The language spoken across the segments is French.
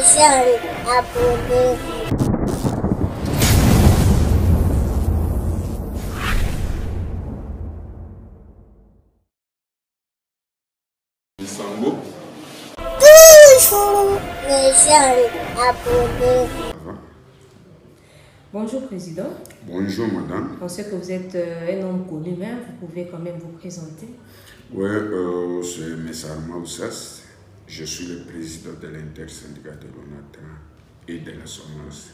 Jean, abonnez-vous. Toujours les gens, abonnez-vous. Bonjour Président. Bonjour Madame. On sait que vous êtes un homme connu, mais vous pouvez quand même vous présenter. Oui, c'est Messar Moussas. Je suis le président de l'intersyndicat de l'ONATRA et de la SOMAS.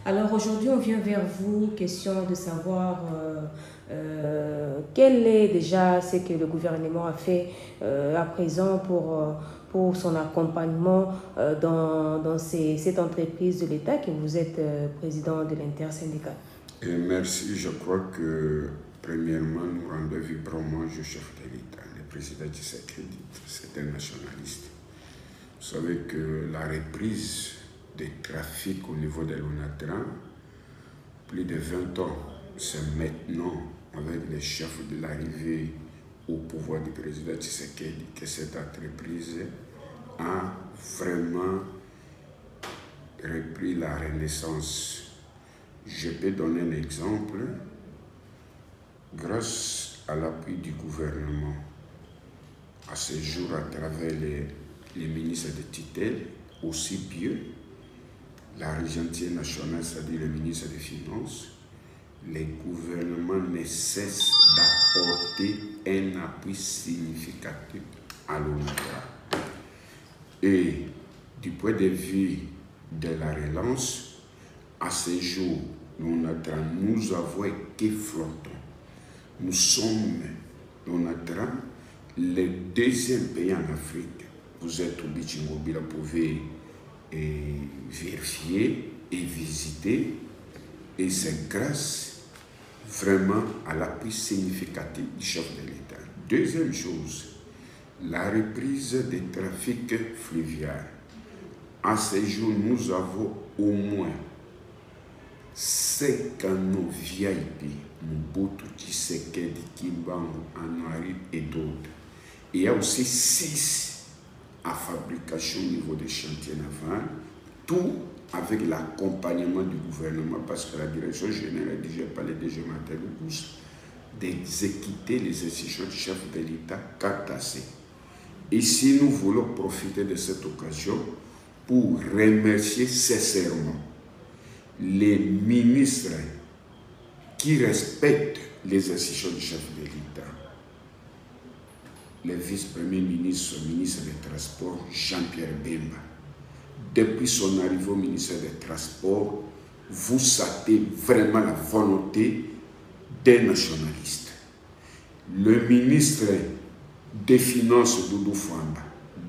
Alors aujourd'hui, on vient vers vous, question de savoir quel est déjà ce que le gouvernement a fait à présent pour son accompagnement dans cette entreprise de l'État que vous êtes président de l'intersyndicat. Merci. Je crois que premièrement, nous rendons vibrement au chef de l'État, le président Tshisekedi. C'est un nationaliste. Vous savez que la reprise des trafics au niveau de l'ONATRA, plus de 20 ans, c'est maintenant, avec les chefs de l'arrivée au pouvoir du président Tshisekedi, que cette entreprise a vraiment repris la renaissance. Je peux donner un exemple. Grâce à l'appui du gouvernement, à ce jour à travers les ministres de tutelle, aussi bien l'argentier national, c'est-à-dire le ministre des Finances, le gouvernement ne cesse d'apporter un appui significatif à l'ONATRA. Et du point de vue de la relance, à ce jour, l'ONATRA, nous avons été flottants. Nous sommes, l'ONATRA, le deuxième pays en Afrique. Vous êtes au Bichingobi, vous pouvez vérifier et visiter. Et c'est grâce vraiment à l'appui significatif du chef de l'État. Deuxième chose, la reprise des trafics fluviaux. À ce jour, nous avons au moins 5 canaux VIP, Mobutu, Tshisekedi, Kimbangu, Anouari et d'autres. Il y a aussi 6 à fabrication au niveau des chantiers navals, tout avec l'accompagnement du gouvernement, parce que la direction générale, déjà par le DG Martin Lugus, d'exécuter les institutions du chef de l'État cartassé. Ici, nous voulons profiter de cette occasion pour remercier sincèrement les ministres qui respectent les institutions du chef de l'État. Le vice-premier ministre, ministre des Transports, Jean-Pierre Bemba. Depuis son arrivée au ministère des Transports, vous savez vraiment la volonté des nationalistes. Le ministre des Finances, Doudou Famba,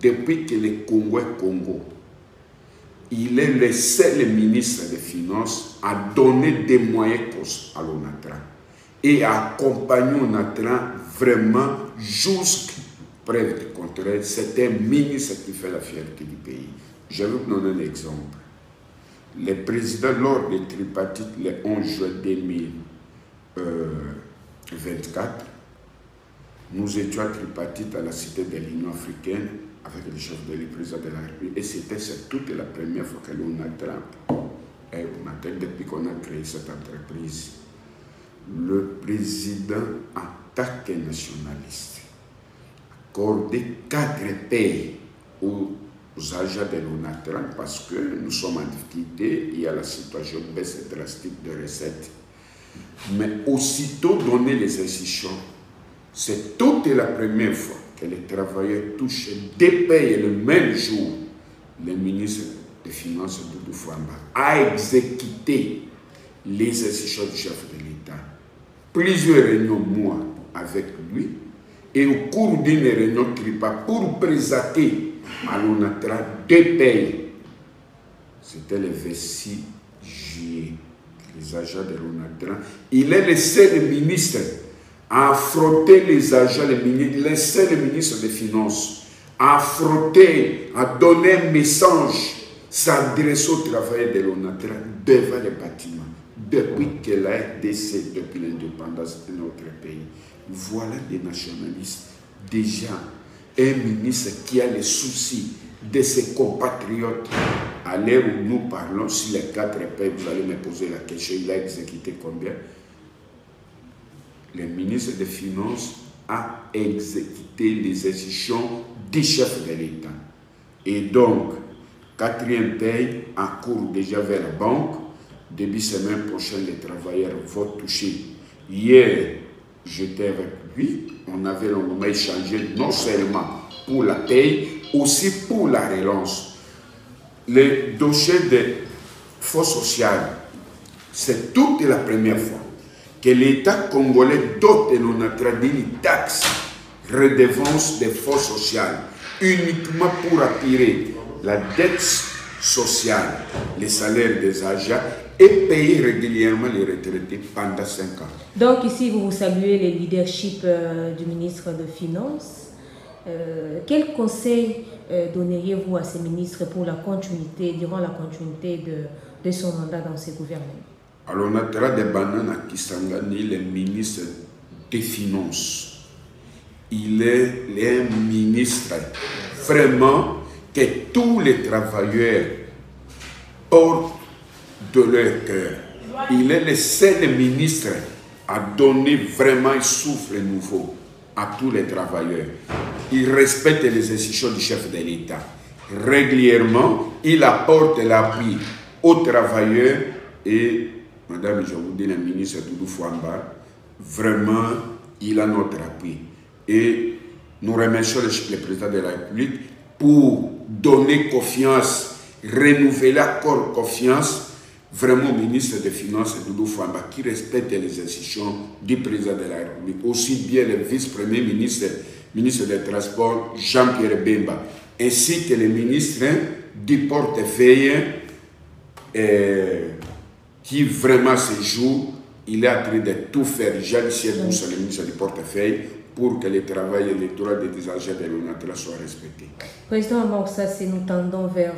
depuis que le Congo est Congo, il est le seul ministre des Finances à donner des moyens à l'ONATRA et à accompagner l'ONATRA vraiment jusqu'à preuve du contraire. C'est un ministre qui fait la fierté du pays. Je vais vous donner un exemple. Le président, lors des tripartites, le 11 juin 2024, nous étions à tripartite à la cité de l'Union africaine avec le chef de l'État, président de la République. Et c'était toute la première fois que l'ONATRA, depuis qu'on a créé cette entreprise, le président attaque un nationaliste, accordé 4 pays aux agents de l'ONATRA parce que nous sommes en difficulté, il y a la situation de baisse drastique de recettes. Mais aussitôt donner les institutions, c'est toute la première fois que les travailleurs touchent des payes le même jour. Le ministre des Finances, Doudou Famba, a exécuté les institutions du chef de l'État. Plusieurs réunions, moi, avec lui, et au cours d'une réunion tripa pour présenter à l'ONATRA 2 payes. C'était le 26 juillet. Les agents de l'ONATRA. Il est le seul ministre à affronter les agents, le seul ministre des Finances, à affronter, à donner un message, s'adresser aux travailleurs de l'ONATRA devant les bâtiments. Depuis que la RDC, depuis l'indépendance de notre pays, voilà des nationalistes. Déjà, un ministre qui a le souci de ses compatriotes À l'heure où nous parlons, si les 4 payent, vous allez me poser la question, il a exécuté combien? Le ministre des Finances a exécuté les institutions du chef de l'État. Et donc, 4e paye en cours déjà vers la banque. Début semaine prochaine, les travailleurs vont toucher. Hier, j'étais avec lui, on avait longuement échangé non seulement pour la paye, aussi pour la relance. Le dossier de fonds social, c'est toute la première fois que l'État congolais dote l'ONATRA d'une taxe redevance des fonds sociaux uniquement pour attirer la dette sociale, les salaires des agents et payer régulièrement les retraités pendant 5 ans. Donc ici, vous saluez le leadership du ministre des Finances. Quel conseil donneriez-vous à ces ministres pour la continuité, durant la continuité de son mandat dans ces gouvernements? Alors, on a des bananes à Kisangani, le ministre des Finances. Il est un ministre vraiment que tous les travailleurs portent de leur cœur. Il est le seul ministre à donner vraiment un souffle nouveau à tous les travailleurs. Il respecte les institutions du chef de l'État. Régulièrement, il apporte l'appui aux travailleurs et, madame, je vous dis, le ministre Doudou Fouamba, vraiment, il a notre appui. Et nous remercions le président de la République pour donner confiance, renouveler encore confiance vraiment au ministre des Finances Doudou Fouamba qui respecte les institutions du président de la République, aussi bien le vice-premier ministre, ministre des Transports Jean-Pierre Bemba, ainsi que le ministre du portefeuille qui vraiment ce jour, il est en train de tout faire, Jean-Michel Boussa, le ministre du portefeuille, pour que le travail électoral des agents de l'ONATRA soit respecté. Président Amorsa, si nous tendons vers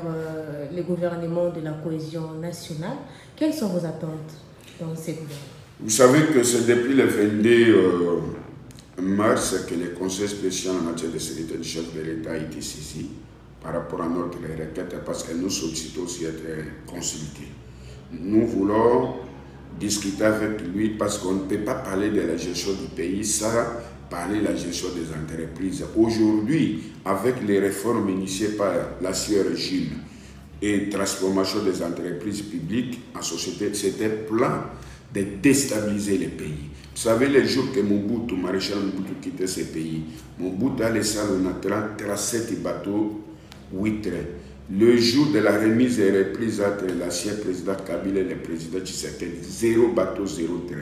le gouvernement de la cohésion nationale, quelles sont vos attentes dans ces gouvernements? Vous savez que c'est depuis le 22 mars que le Conseil spécial en matière de sécurité du chef de l'État a été saisi par rapport à notre requête parce que nous sollicitons aussi être consultés. Nous voulons discuter avec lui parce qu'on ne peut pas parler de la gestion du pays sans parler de la gestion des entreprises. Aujourd'hui, avec les réformes initiées par l'ancien régime et transformation des entreprises publiques en société, c'était plan de déstabiliser les pays. Vous savez, les jours que Mobutu, maréchal Mobutu quittait ce pays, Mobutu a laissé l'ONATRA 37 bateaux 8 trains. Le jour de la remise et reprise entre l'ancien président Kabila et le président Tshisekedi, 0 bateau, 0 train.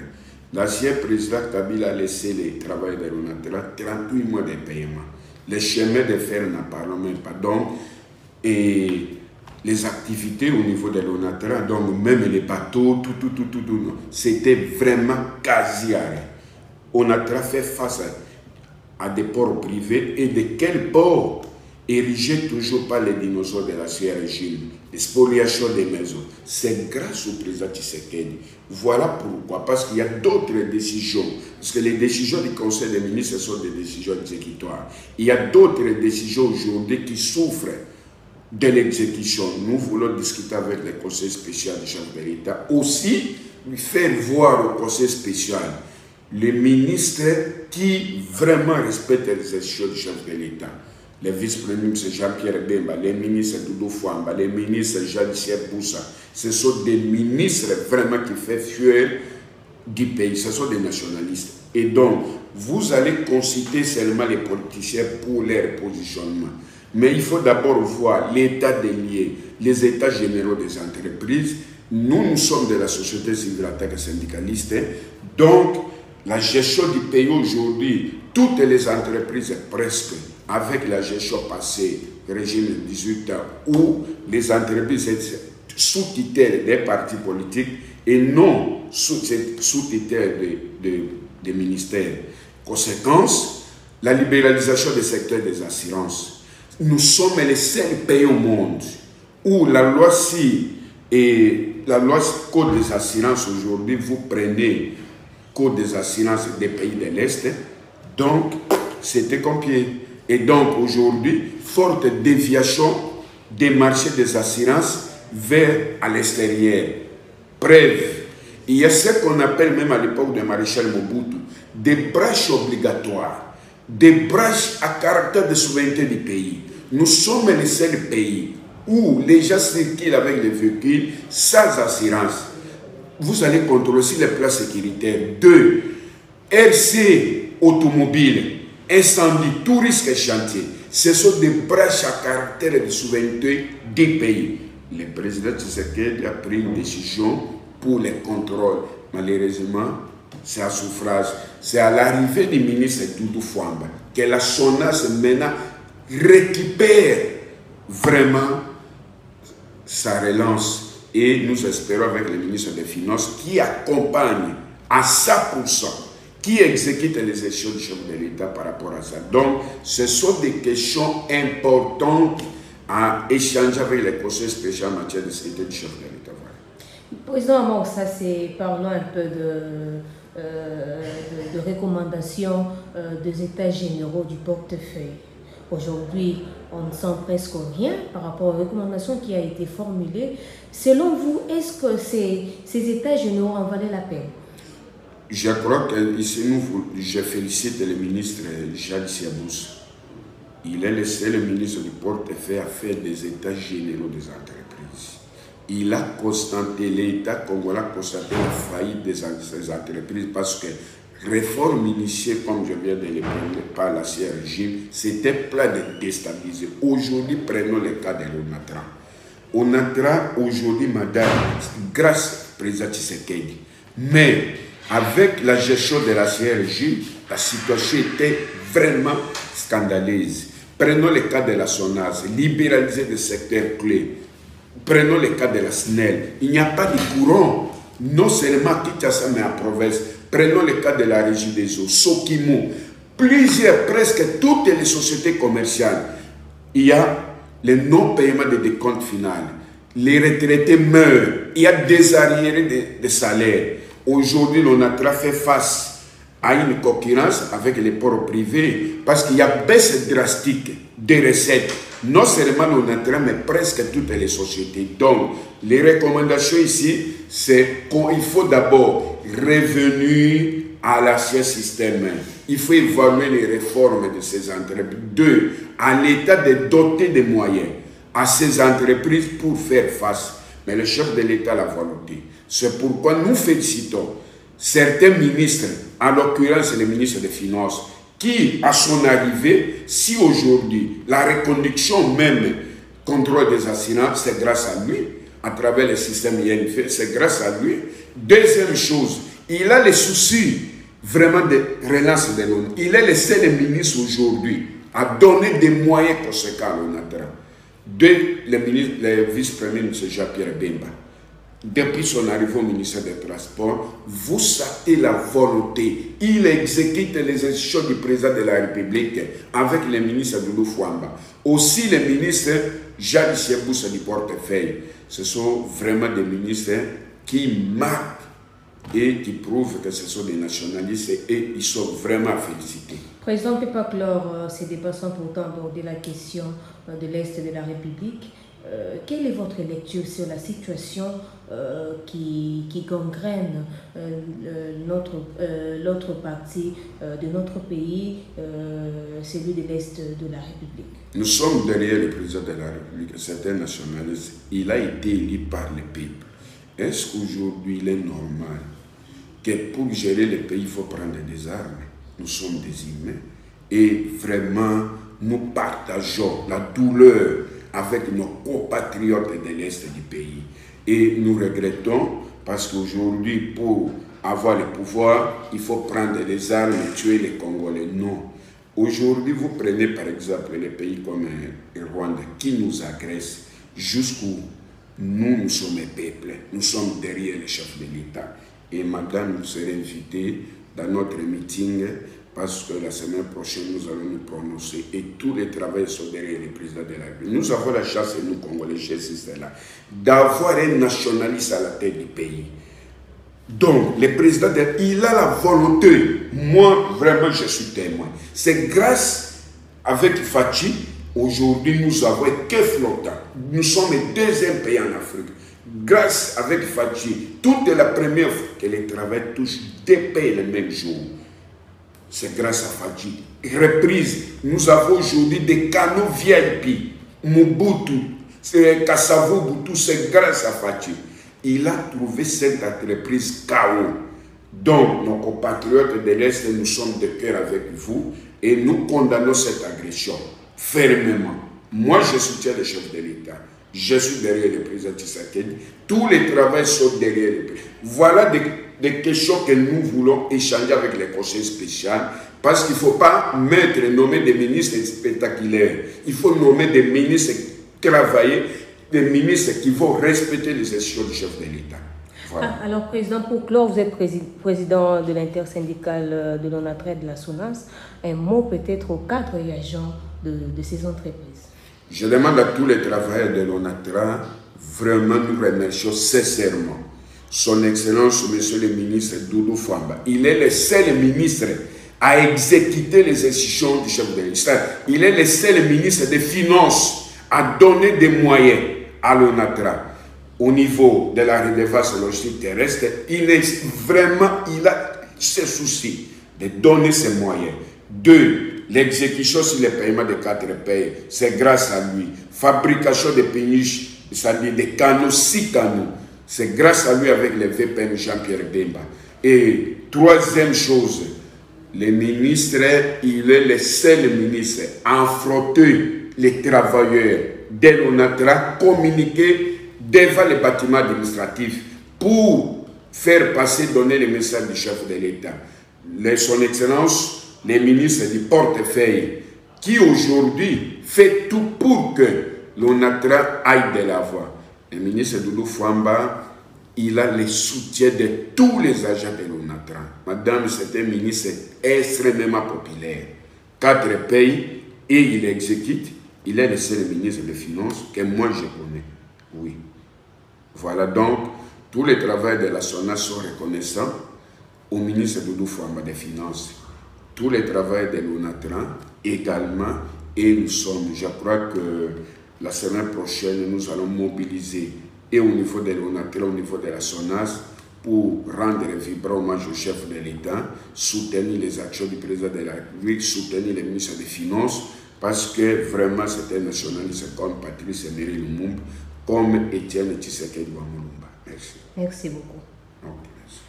L'ancien président Kabila a laissé les travailleurs de l'ONATRA 38 mois de paiement. Les chemins de fer n'en parlons même pas. Donc, et les activités au niveau de l'ONATRA, donc même les bateaux, tout, c'était vraiment quasi arrêt. ONATRA fait face à des ports privés et de quels ports érigés toujours par les dinosaures de l'ancien régime, les spoliations des maisons. C'est grâce au président Tshisekedi. Voilà pourquoi, parce qu'il y a d'autres décisions, parce que les décisions du Conseil des ministres sont des décisions exécutoires. Il y a d'autres décisions aujourd'hui qui souffrent de l'exécution. Nous voulons discuter avec le Conseil spécial du chef de l'État, aussi lui faire voir au Conseil spécial les ministres qui vraiment respectent les institutions du chef de l'État. Le vice-premier ministre Jean-Pierre Bemba, les ministres Doudou Fouamba, les ministres Jean-Michel Boussa, ce sont des ministres vraiment qui font fuir du pays, ce sont des nationalistes. Et donc, vous allez consulter seulement les politiciens pour leur positionnement. Mais il faut d'abord voir l'état des liens, les états généraux des entreprises. Nous sommes de la société civile en tant que syndicaliste. Donc, la gestion du pays aujourd'hui, toutes les entreprises presque, avec la gestion passée, régime de 18 ans, où les entreprises étaient sous tutelle des partis politiques et non sous tutelle des ministères. Conséquence, la libéralisation des secteurs des assurances. Nous sommes les seuls pays au monde où la loi CI et la loi Code des assurances aujourd'hui, vous prenez Code des assurances des pays de l'Est, donc c'était copié. Et donc aujourd'hui, forte déviation des marchés des assurances vers à l'extérieur. Preuve, il y a ce qu'on appelle même à l'époque de Maréchal Mobutu, des brèches obligatoires, des brèches à caractère de souveraineté du pays. Nous sommes les seuls pays où les gens circulent avec les véhicules sans assurance. Vous allez contrôler aussi les plans sécuritaires. 2. RC automobile, incendie, tout risque et chantier. Ce sont des brèches à caractère de souveraineté des pays. Le président Tshisekedi a pris une décision pour les contrôles. Malheureusement, c'est à suffrage. C'est à l'arrivée du ministre Doudou Fwamba que la SONAS maintenant récupère vraiment sa relance. Et nous espérons avec le ministre des Finances qui accompagne à 100%, qui exécute les actions du chef de l'État par rapport à ça. Donc, ce sont des questions importantes à échanger avec les conseils spéciaux en matière de sécurité du chef de l'État. Voilà. Président Amor, ça c'est, parlons un peu de recommandations des États généraux du portefeuille. Aujourd'hui, on ne sent presque rien par rapport aux recommandations qui ont été formulées. Selon vous, est-ce que ces États généraux en valaient la peine? Je crois que ici, je félicite le ministre Jadis Siabous. Il est le seul ministre du portefeuille à faire des États généraux des entreprises. Il a constaté, l'État congolais a constaté la faillite des entreprises parce que réforme initiée, comme je viens de le prendre par l'ancien régime, c'était plein de déstabiliser. Aujourd'hui, prenons le cas de l'ONATRA. ONATRA, aujourd'hui, madame, grâce au président Tshisekedi. Mais avec la gestion de l'ancien régime, la situation était vraiment scandaleuse. Prenons le cas de la SONAS, libéraliser des secteurs clés. Prenons le cas de la SNEL. Il n'y a pas de courant, non seulement à Kinshasa, mais en province. Prenons le cas de la régie des eaux, Sokimo. Presque toutes les sociétés commerciales, il y a le non-paiement des décomptes finales. Les retraités meurent. Il y a des arriérés de salaires. Aujourd'hui, on a fait face à une concurrence avec les ports privés parce qu'il y a baisse drastique des recettes. Non seulement on a mais presque toutes les sociétés. Donc, les recommandations ici, c'est qu'il faut d'abord revenir à l'ancien système. Il faut évaluer les réformes de ces entreprises. 2. À l'État de doter des moyens à ces entreprises pour faire face. Mais le chef de l'État a la volonté. C'est pourquoi nous félicitons certains ministres, en l'occurrence le ministre des Finances, qui, à son arrivée, si aujourd'hui la reconduction même contrôle des assurances, c'est grâce à lui, à travers le système INF, c'est grâce à lui. Deuxième chose, il a les soucis vraiment de relance de l'ONU. Il est le seul ministre aujourd'hui à donner des moyens conséquents à l'ONATRA. Le vice-premier, M. Jean-Pierre Bemba. Depuis son arrivée au ministère des Transports, vous savez la volonté. Il exécute les instructions du président de la République avec le ministre Doudou Fwamba. Aussi le ministre Jadis Siabous du portefeuille. Ce sont vraiment des ministres qui marquent et qui prouvent que ce sont des nationalistes et ils sont vraiment à féliciter. Président, on ne peut pas clore ces débats sans pourtant aborder la question de l'Est de la République. Quelle est votre lecture sur la situation qui gangrène l'autre partie de notre pays, celui de l'Est de la République? Nous sommes derrière le président de la République, c'est un nationaliste. Il a été élu par le peuple. Est-ce qu'aujourd'hui il est normal que pour gérer le pays, il faut prendre des armes? Nous sommes des humains et vraiment nous partageons la douleur avec nos compatriotes de l'Est du pays. Et nous regrettons parce qu'aujourd'hui, pour avoir le pouvoir, il faut prendre les armes et tuer les Congolais. Non. Aujourd'hui, vous prenez par exemple les pays comme le Rwanda qui nous agressent jusqu'où nous sommes les peuples. Nous sommes derrière les chefs de l'État. Et madame, vous serez invitée dans notre meeting parce que la semaine prochaine, nous allons nous prononcer et tous les travailleurs sont derrière le président de la République. Nous avons la chance, nous, Congolais, c'est là, d'avoir un nationaliste à la tête du pays. Donc, le président, il a la volonté. Moi, vraiment, je suis témoin. C'est grâce avec Fachi Aujourd'hui, nous avons que flottant. Nous sommes le deuxième pays en Afrique. Grâce avec Fachi, toute la première fois que les travailleurs touchent deux pays le même jour. C'est grâce à Fachi. Reprise, nous avons aujourd'hui des canaux VIP. Mobutu, Kassavo Boutou, c'est grâce à Fachi. Il a trouvé cette entreprise KO. Donc, nos compatriotes de l'Est, nous sommes de cœur avec vous et nous condamnons cette agression fermement. Moi, je soutiens le chef de l'État. Je suis derrière le président Tshisekedi. Tous les travailleurs sont derrière le président. Voilà des questions que nous voulons échanger avec les conseils spéciaux. Parce qu'il ne faut pas nommer des ministres spectaculaires. Il faut nommer des ministres travailler, des ministres qui vont respecter les décisions du chef de l'État. Voilà. Alors, Président, pour clore, vous êtes président de l'intersyndicale de l'ONATRA et de la SONAS. Un mot peut-être aux cadres et agents de ces entreprises. Je demande à tous les travailleurs de l'ONATRA, vraiment nous remercions sincèrement son Excellence, Monsieur le ministre Doudou Fwamba. Il est le seul ministre à exécuter les décisions du chef de l'État. Il est le seul ministre des Finances à donner des moyens à l'ONATRA. Au niveau de la redevance logistique terrestre, il a ce souci de donner ses moyens. 2. L'exécution sur les paiements de 4 pays, c'est grâce à lui. Fabrication de péniches, c'est-à-dire des canaux, 6 canaux, c'est grâce à lui avec le VPN Jean-Pierre Bemba. Et 3e chose, le ministre, il est le seul ministre à affronter les travailleurs de l'ONATRA, communiquer devant les bâtiments administratifs pour faire passer, donner le message du chef de l'État. Son Excellence, les ministres du portefeuille, qui aujourd'hui fait tout pour que l'ONATRA aille de l'avant. Le ministre Doudou Fwamba, il a le soutien de tous les agents de l'ONATRA. Madame, c'est un ministre extrêmement populaire. 4 pays et il exécute. Il est le seul ministre des Finances que moi je connais. Oui. Voilà donc, tous les travailleurs de la SONAS sont reconnaissants au ministre Doudou Fwamba des Finances. Tous les travailleurs de l'ONATRA également. Et nous sommes, je crois que la semaine prochaine, nous allons mobiliser et au niveau de l'ONATRA, au niveau de la SONAS, pour rendre vibrant hommage au chef de l'État, soutenir les actions du président de la République, soutenir les ministres des Finances, parce que vraiment c'est un nationaliste comme Patrice Emery Lumumba, comme Étienne Tshisekedi Wamulumba. Merci. Merci beaucoup. Okay, merci.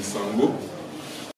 Sango,